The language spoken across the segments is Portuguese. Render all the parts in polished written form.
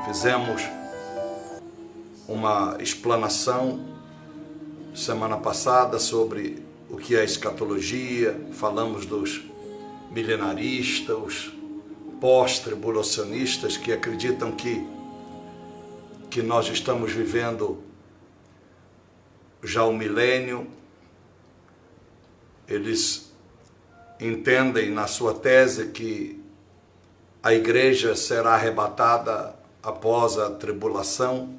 Fizemos uma explanação semana passada sobre o que é escatologia, falamos dos milenaristas, os pós-tribulacionistas que acreditam que nós estamos vivendo já o milênio. Eles entendem na sua tese que a igreja será arrebatada após a tribulação,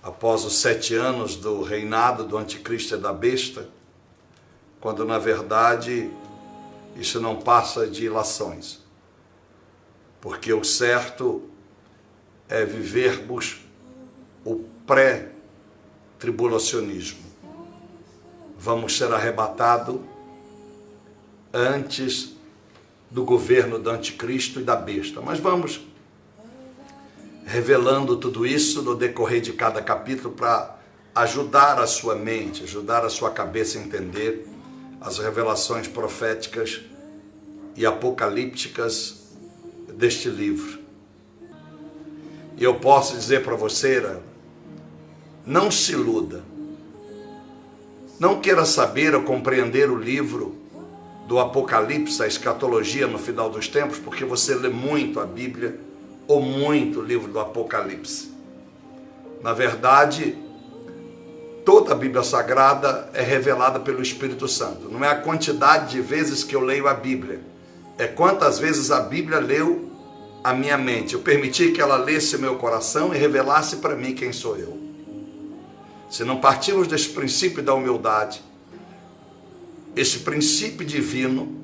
após os 7 anos do reinado do anticristo e da besta, quando na verdade isso não passa de ilações, porque o certo é vivermos o pré-tribulacionismo. Vamos ser arrebatados antes do governo do anticristo e da besta, mas vamos revelando tudo isso no decorrer de cada capítulo para ajudar a sua mente, ajudar a sua cabeça a entender as revelações proféticas e apocalípticas deste livro. E eu posso dizer para você, não se iluda, não queira saber ou compreender o livro do Apocalipse, a escatologia no final dos tempos, porque você lê muito a Bíblia ou muito o livro do Apocalipse. Na verdade, toda a Bíblia Sagrada é revelada pelo Espírito Santo. Não é a quantidade de vezes que eu leio a Bíblia, é quantas vezes a Bíblia leu a minha mente. Eu permiti que ela lesse meu coração e revelasse para mim quem sou eu. Se não partirmos desse princípio da humildade, esse princípio divino,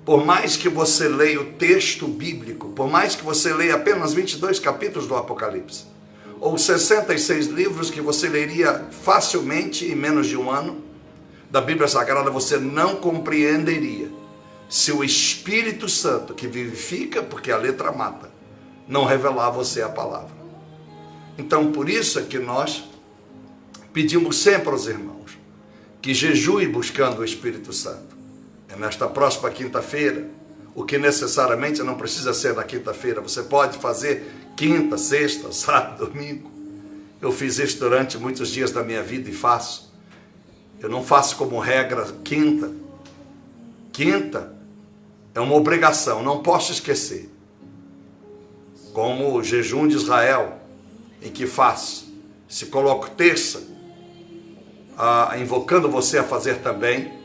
por mais que você leia o texto bíblico, por mais que você leia apenas 22 capítulos do Apocalipse, ou 66 livros que você leria facilmente em menos de um ano da Bíblia Sagrada, você não compreenderia se o Espírito Santo, que vivifica, porque a letra mata, não revelar a você a palavra. Então, por isso é que nós pedimos sempre aos irmãos que jejue buscando o Espírito Santo. É nesta próxima quinta-feira, o que necessariamente não precisa ser na quinta-feira, você pode fazer quinta, sexta, sábado, domingo. Eu fiz isso durante muitos dias da minha vida e faço. Eu não faço como regra quinta. Quinta é uma obrigação, não posso esquecer. Como o jejum de Israel, em que faço. Se coloco terça, invocando você a fazer também,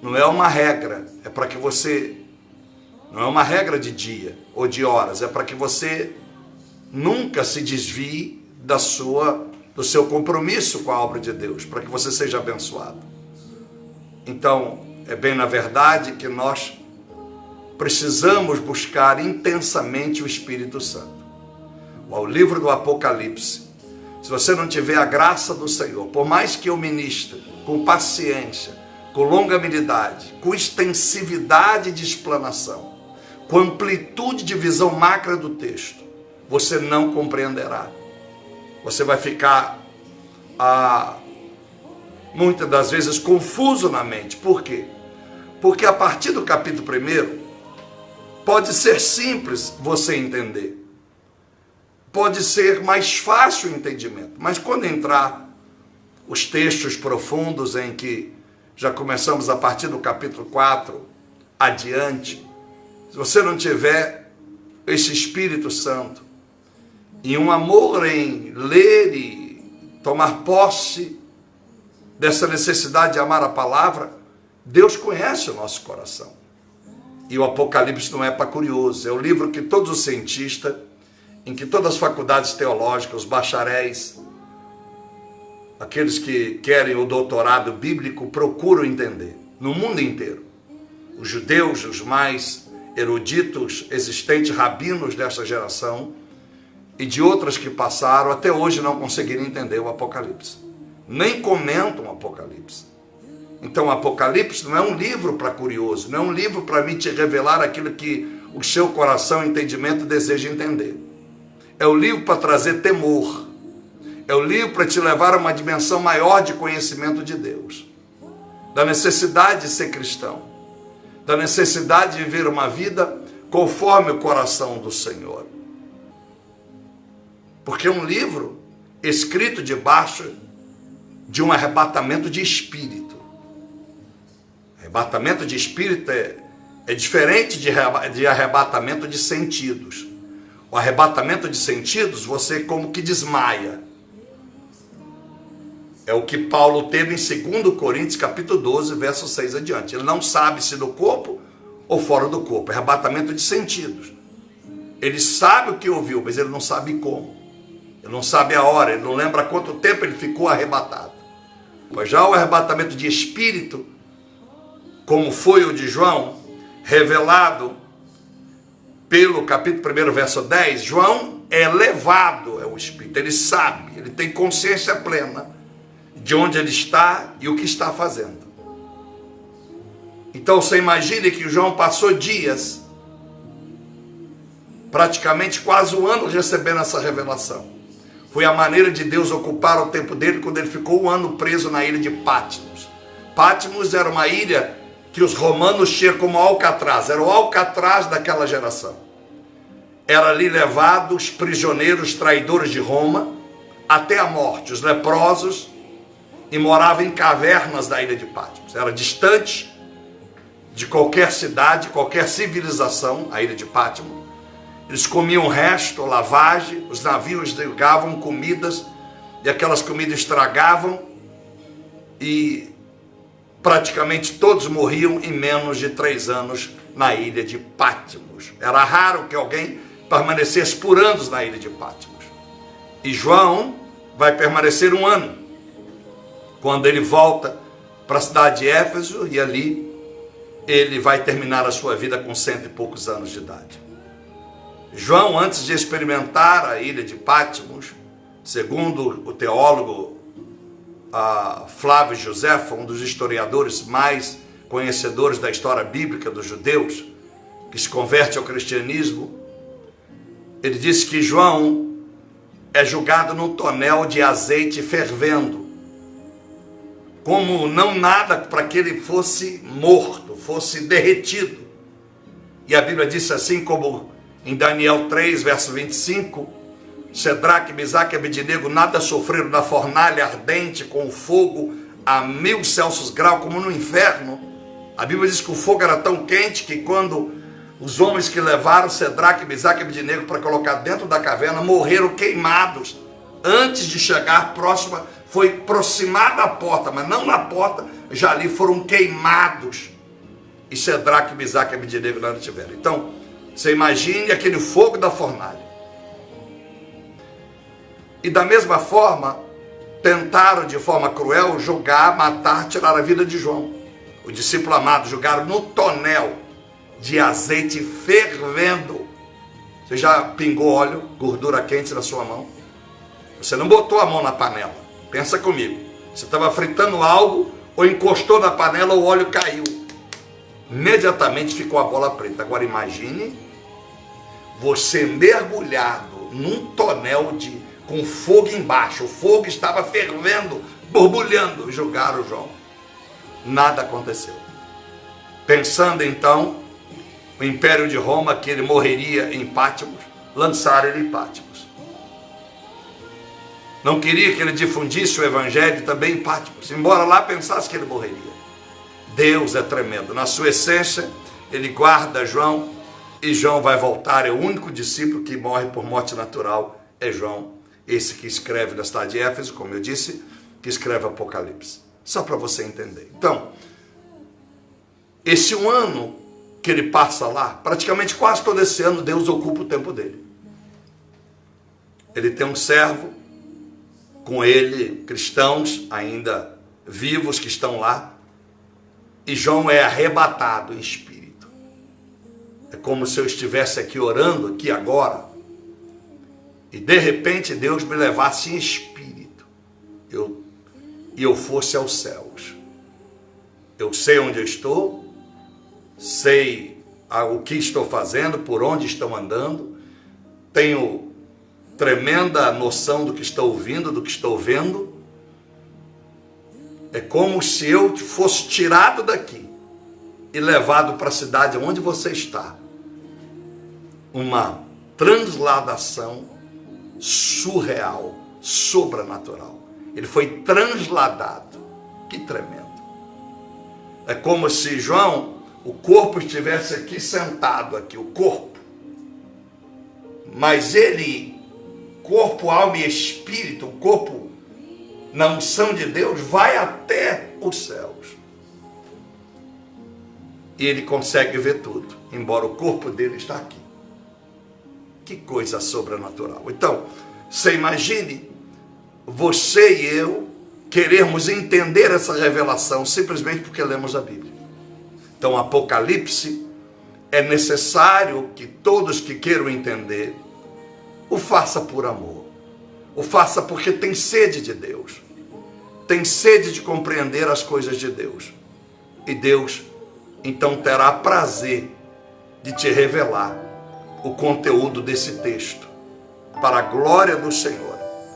não é uma regra, é para que você, não é uma regra de dia ou de horas, é para que você nunca se desvie do seu compromisso com a obra de Deus, para que você seja abençoado. Então, é bem na verdade que nós precisamos buscar intensamente o Espírito Santo. O livro do Apocalipse, se você não tiver a graça do Senhor, por mais que eu ministre com paciência, com longanimidade, com extensividade de explanação, com amplitude de visão macra do texto, você não compreenderá. Você vai ficar, muitas das vezes, confuso na mente. Por quê? Porque a partir do capítulo 1, pode ser simples você entender. Pode ser mais fácil o entendimento. Mas quando entrar os textos profundos em que já começamos a partir do capítulo 4 adiante, se você não tiver esse Espírito Santo e um amor em ler e tomar posse dessa necessidade de amar a palavra, Deus conhece o nosso coração. E o Apocalipse não é para curioso, é o livro que todos os cientistas, em que todas as faculdades teológicas, os bacharéis, aqueles que querem o doutorado bíblico, procuram entender, no mundo inteiro. Os judeus, os mais eruditos, existentes rabinos dessa geração, e de outras que passaram, até hoje não conseguiram entender o Apocalipse. Nem comentam o Apocalipse. Então o Apocalipse não é um livro para curioso, não é um livro para mim te revelar aquilo que o seu coração e entendimento deseja entender. É o livro para trazer temor. É o livro para te levar a uma dimensão maior de conhecimento de Deus. Da necessidade de ser cristão. Da necessidade de viver uma vida conforme o coração do Senhor. Porque é um livro escrito debaixo de um arrebatamento de espírito. Arrebatamento de espírito é diferente de arrebatamento de sentidos. O arrebatamento de sentidos, você como que desmaia. É o que Paulo teve em 2 Coríntios, capítulo 12, verso 6 adiante. Ele não sabe se no corpo ou fora do corpo. É arrebatamento de sentidos. Ele sabe o que ouviu, mas ele não sabe como. Ele não sabe a hora, ele não lembra quanto tempo ele ficou arrebatado. Mas já o arrebatamento de espírito, como foi o de João, revelado pelo capítulo 1, verso 10, João é levado ao Espírito, ele sabe, ele tem consciência plena de onde ele está e o que está fazendo. Então você imagine que João passou dias, praticamente quase um ano recebendo essa revelação. Foi a maneira de Deus ocupar o tempo dele quando ele ficou um ano preso na ilha de Patmos. Patmos era uma ilha que os romanos tinham como Alcatraz, era o Alcatraz daquela geração. Era ali levado os prisioneiros traidores de Roma até a morte, os leprosos, e morava em cavernas da ilha de Patmos. Era distante de qualquer cidade, qualquer civilização, a ilha de Patmos. Eles comiam resto, lavagem, os navios levavam comidas, e aquelas comidas estragavam, e praticamente todos morriam em menos de 3 anos na ilha de Patmos. Era raro que alguém permanecesse por anos na ilha de Patmos. E João vai permanecer 1 ano. Quando ele volta para a cidade de Éfeso, e ali ele vai terminar a sua vida com 100 e poucos anos de idade. João, antes de experimentar a ilha de Patmos, segundo o teólogo Flávio Josefo, um dos historiadores mais conhecedores da história bíblica dos judeus, que se converte ao cristianismo, ele disse que João é julgado num tonel de azeite fervendo, como não nada para que ele fosse morto, fosse derretido. E a Bíblia disse assim, como em Daniel 3, verso 25, Sedraque, Misaque e Abednego nada sofreram na fornalha ardente com o fogo a 1000 Celsius graus, como no inferno. A Bíblia diz que o fogo era tão quente que quando os homens que levaram Sedraque, Misaque e Abednego para colocar dentro da caverna morreram queimados. Antes de chegar próxima, foi aproximada a porta, mas não na porta, já ali foram queimados. E Sedraque, Misaque e Abednego não tiveram. Então, você imagine aquele fogo da fornalha. E da mesma forma, tentaram de forma cruel julgar, matar, tirar a vida de João. O discípulo amado, jogaram no tonel de azeite fervendo. Você já pingou óleo, gordura quente na sua mão? Você não botou a mão na panela. Pensa comigo. Você estava fritando algo, ou encostou na panela, o óleo caiu. Imediatamente ficou a bola preta. Agora imagine você mergulhado num tonel com fogo embaixo. O fogo estava fervendo, borbulhando. Jogaram João. Nada aconteceu. Pensando então, o Império de Roma, que ele morreria em Patmos, lançaram ele em Patmos. Não queria que ele difundisse o Evangelho também em Patmos, embora lá pensasse que ele morreria. Deus é tremendo. Na sua essência, ele guarda João, e João vai voltar. É o único discípulo que morre por morte natural, é João. Esse que escreve na cidade de Éfeso, como eu disse, que escreve Apocalipse. Só para você entender. Então, esse 1 ano que ele passa lá, praticamente quase todo esse ano, Deus ocupa o tempo dele. Ele tem um servo, com ele, cristãos ainda vivos que estão lá, e João é arrebatado em espírito. É como se eu estivesse aqui orando, aqui agora, e de repente Deus me levasse em espírito, e eu fosse aos céus. Eu sei onde eu estou, sei o que estou fazendo, por onde estou andando, tenho tremenda noção do que estou ouvindo, do que estou vendo. É como se eu fosse tirado daqui e levado para a cidade onde você está. Uma transladação surreal, sobrenatural. Ele foi transladado. Que tremendo. É como se, João, o corpo estivesse aqui sentado, aqui, o corpo. Mas ele, corpo, alma e espírito, o corpo na unção de Deus, vai até os céus. E ele consegue ver tudo, embora o corpo dele está aqui. Que coisa sobrenatural. Então, você imagine, você e eu queremos entender essa revelação simplesmente porque lemos a Bíblia. Então, Apocalipse, é necessário que todos que queiram entender, o faça por amor. O faça porque tem sede de Deus. Tem sede de compreender as coisas de Deus. E Deus, então, terá prazer de te revelar o conteúdo desse texto, para a glória do Senhor.